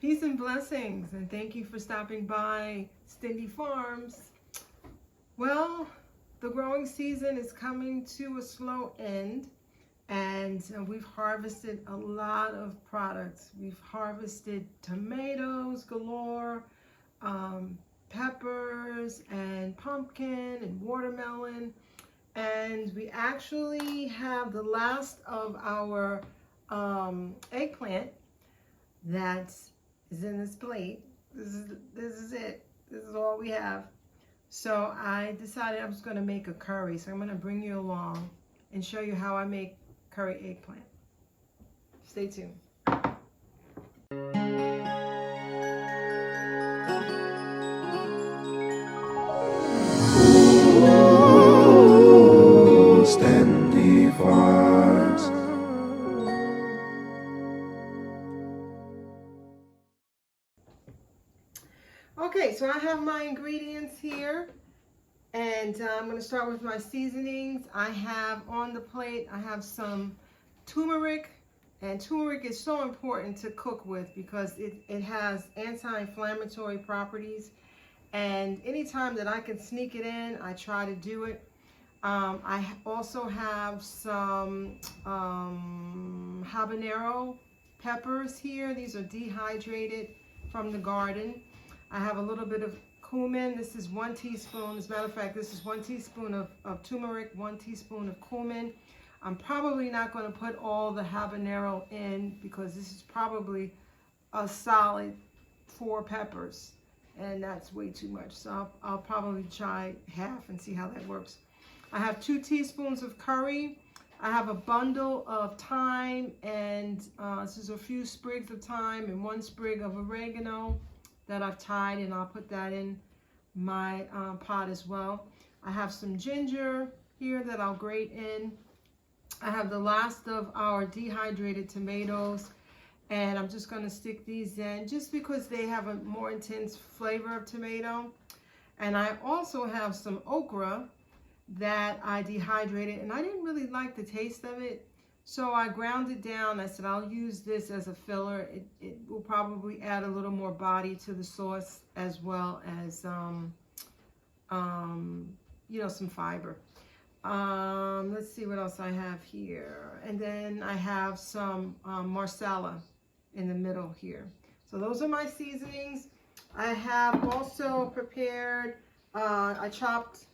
Peace and blessings, and thank you for stopping by Stindy Farms. Well, the growing season is coming to a slow end, and we've harvested a lot of products. We've harvested tomatoes galore, peppers and pumpkin and watermelon, and we actually have the last of our eggplant that is in this plate. This is it. This is all we have. So I decided I was going to make a curry. So I'm going to bring you along and show you how I make curry eggplant. Stay tuned. Stindy Farms. Okay, so I have my ingredients here, and I'm going to start with my seasonings. I have on the plate, I have some turmeric, and turmeric is so important to cook with because it has anti-inflammatory properties, and anytime that I can sneak it in, I try to do it. I also have some habanero peppers here. These are dehydrated from the garden. I have a little bit of cumin. This is 1 teaspoon. As a matter of fact, this is 1 teaspoon of turmeric, 1 teaspoon of cumin. I'm probably not going to put all the habanero in because this is probably a solid 4 peppers, and that's way too much. So I'll probably try half and see how that works. I have 2 teaspoons of curry. I have a bundle of thyme, and this is a few sprigs of thyme and 1 sprig of oregano that I've tied, and I'll put that in my pot as well. I have some ginger here that I'll grate in. I have the last of our dehydrated tomatoes, and I'm just going to stick these in just because they have a more intense flavor of tomato. And I also have some okra that I dehydrated, and I didn't really like the taste of it, so I ground it down. I said I'll use this as a filler. It will probably add a little more body to the sauce, as well as you know, some fiber. Let's see what else I have here, and then I have some marsala in the middle here. So those are my seasonings. I have also prepared, I chopped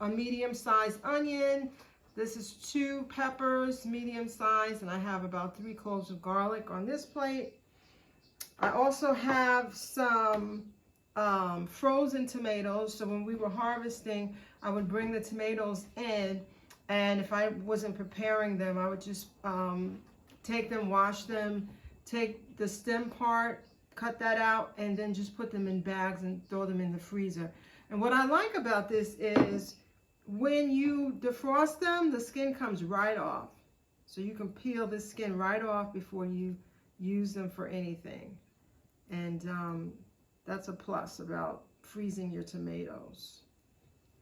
a medium-sized onion. This is 2 peppers, medium size, and I have about 3 cloves of garlic on this plate. I also have some frozen tomatoes. So when we were harvesting, I would bring the tomatoes in, and if I wasn't preparing them, I would just take them, wash them, take the stem part, cut that out, and then just put them in bags and throw them in the freezer. And what I like about this is when you defrost them, the skin comes right off. So you can peel the skin right off before you use them for anything. And that's a plus about freezing your tomatoes.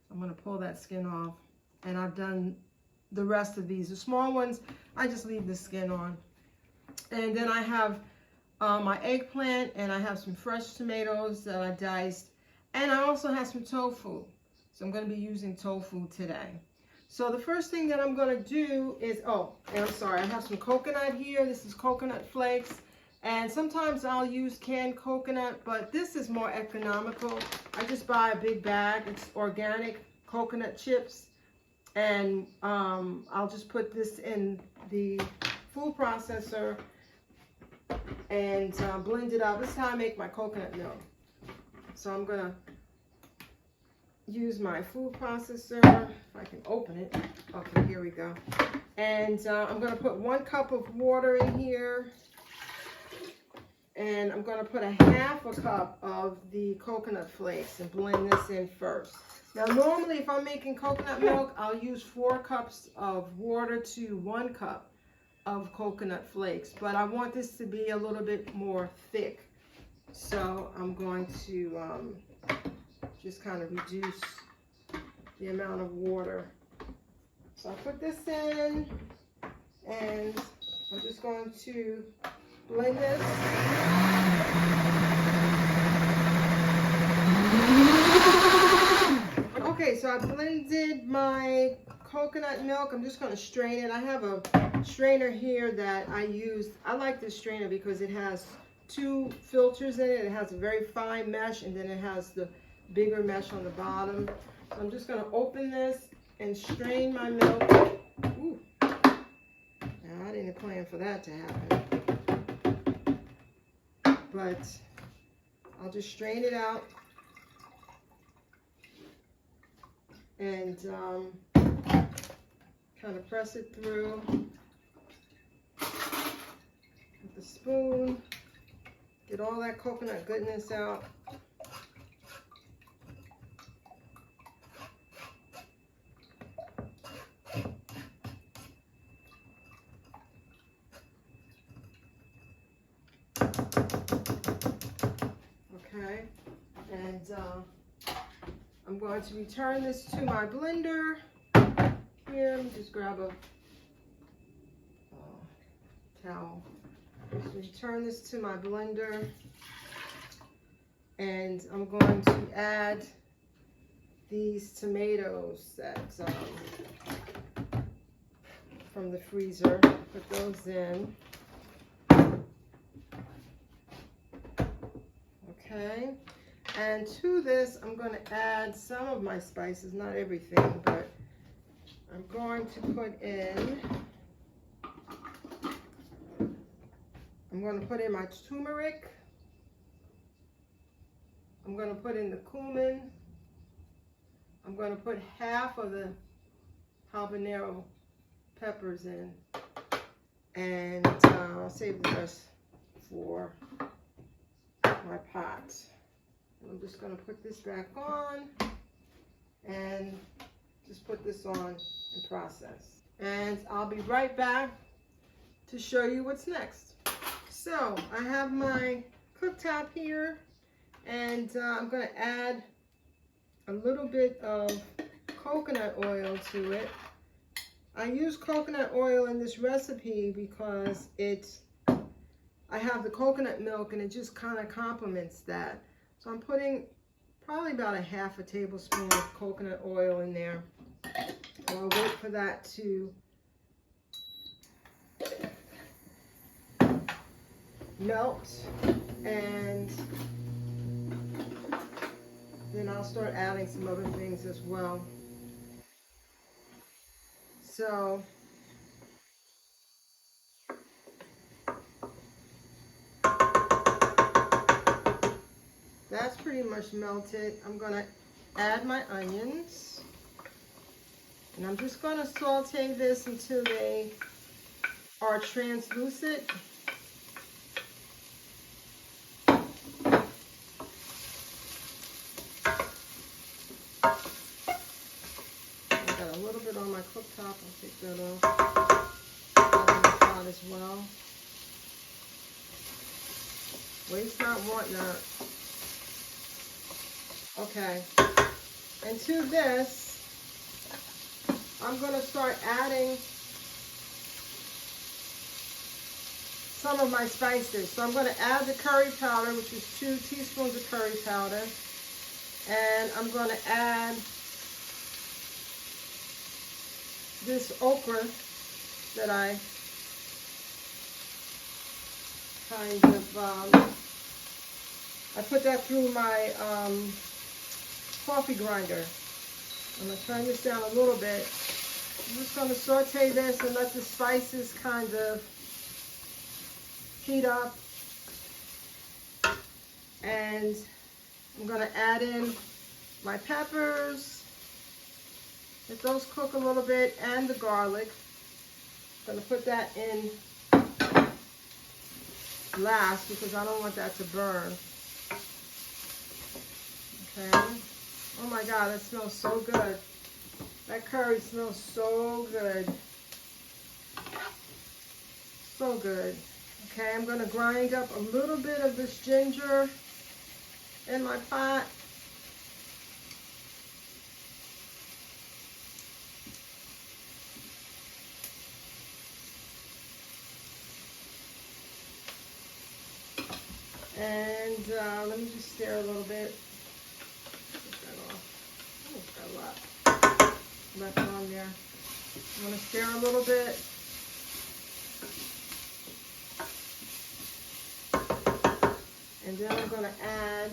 I'm going to pull that skin off. And I've done the rest of these. The small ones, I just leave the skin on. And then I have my eggplant, and I have some fresh tomatoes that I diced. And I also have some tofu. So I'm going to be using tofu today. So the first thing that I'm going to do is, oh, and I'm sorry, I have some coconut here. This is coconut flakes. And sometimes I'll use canned coconut, but this is more economical. I just buy a big bag. It's organic coconut chips. And I'll just put this in the food processor and blend it up. This is how I make my coconut milk. So I'm going to use my food processor, if I can open it. Okay, here we go. And I'm going to put 1 cup of water in here, and I'm going to put a half a cup of the coconut flakes and blend this in first. Now normally if I'm making coconut milk, I'll use 4 cups of water to 1 cup of coconut flakes, but I want this to be a little bit more thick, so I'm going to just kind of reduce the amount of water. So I put this in, and I'm just going to blend this. I blended my coconut milk. I'm just going to strain it. I have a strainer here that I used. I like this strainer because it has 2 filters in it. It has a very fine mesh, and then it has the bigger mesh on the bottom. So I'm just going to open this and strain my milk. Ooh. Now, I didn't plan for that to happen. But I'll just strain it out. And kind of press it through with the spoon. Get all that coconut goodness out. Okay, and I'm going to return this to my blender. Here, let me just grab a towel. Just return this to my blender, and I'm going to add these tomatoes that from the freezer. Put those in. Okay, and to this I'm going to add some of my spices, not everything, but I'm going to put in, my turmeric. I'm going to put in the cumin. I'm going to put half of the habanero peppers in, and I'll save the rest for my pot. I'm just going to put this back on and just put this on and process. And I'll be right back to show you what's next. So I have my cooktop here, and I'm going to add a little bit of coconut oil to it. I use coconut oil in this recipe because I have the coconut milk and it just kind of complements that. So I'm putting probably about a half a tablespoon of coconut oil in there. And I'll wait for that to melt, and then I'll start adding some other things as well. So that's pretty much melted. I'm going to add my onions, and I'm just going to saute this until they are translucent. I got a little bit on my cooktop. I'll take that off. That on the pot as well. Waste not, want not. Okay, and to this, I'm going to start adding some of my spices. So I'm going to add the curry powder, which is 2 teaspoons of curry powder, and I'm going to add this okra that I kind of, I put that through my coffee grinder. I'm going to turn this down a little bit. I'm just going to saute this and let the spices kind of heat up. And I'm going to add in my peppers. Let those cook a little bit, and the garlic. I'm going to put that in last because I don't want that to burn. Okay. Oh my God, that smells so good. That curry smells so good. So good. Okay, I'm going to grind up a little bit of this ginger in my pot. And let me just stir a little bit. Get that off. Oh, got a lot. left on there. I'm going to stir a little bit. And then I'm going to add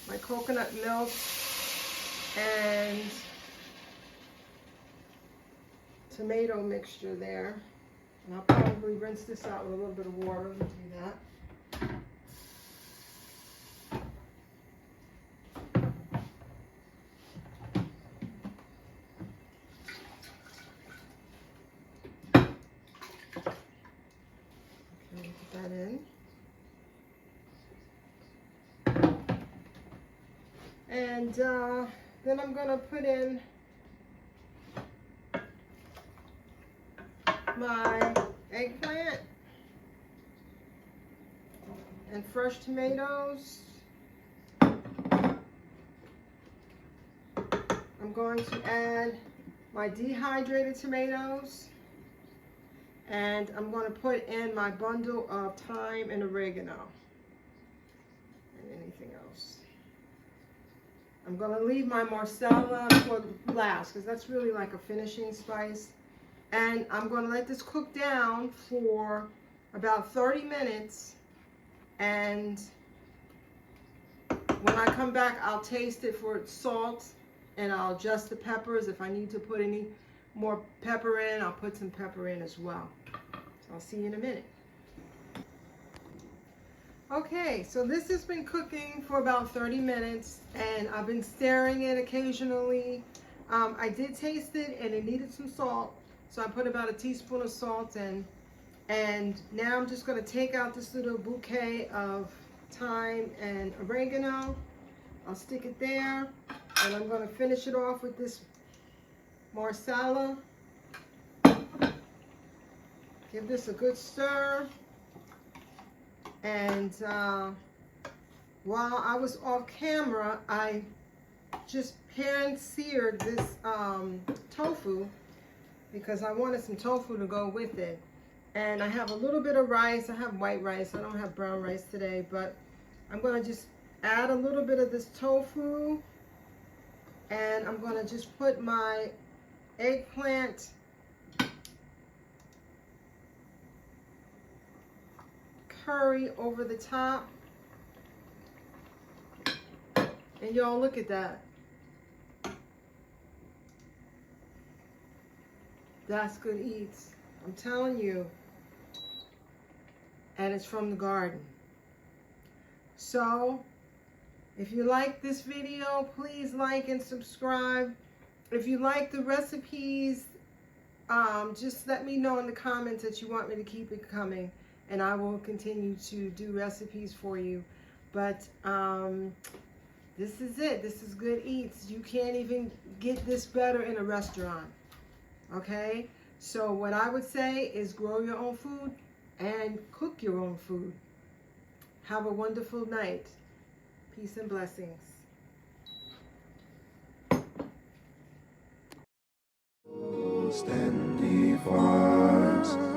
my coconut milk and tomato mixture there. And I'll probably rinse this out with a little bit of water and do that. Okay, put that in. And then I'm going to put in my eggplant and fresh tomatoes. I'm going to add my dehydrated tomatoes, and I'm going to put in my bundle of thyme and oregano and anything else. I'm going to leave my marsala for last because that's really like a finishing spice. And I'm going to let this cook down for about 30 minutes. And when I come back, I'll taste it for its salt. And I'll adjust the peppers. If I need to put any more pepper in, I'll put some pepper in as well. So I'll see you in a minute. Okay, so this has been cooking for about 30 minutes. And I've been stirring it occasionally. I did taste it and it needed some salt. So I put about a teaspoon of salt in, and now I'm just going to take out this little bouquet of thyme and oregano. I'll stick it there, and I'm going to finish it off with this marsala. Give this a good stir. And while I was off camera, I just pan-seared this tofu, because I wanted some tofu to go with it. And I have a little bit of rice. I have white rice. I don't have brown rice today, but I'm going to just add a little bit of this tofu. And I'm going to just put my eggplant curry over the top. And y'all, look at that. That's good eats. I'm telling you. And it's from the garden. So, if you like this video, please like and subscribe. If you like the recipes, just let me know in the comments that you want me to keep it coming. And I will continue to do recipes for you. But this is it. This is good eats. You can't even get this better in a restaurant. Okay, so what I would say is grow your own food and cook your own food. Have a wonderful night. Peace and blessings. Standy farts.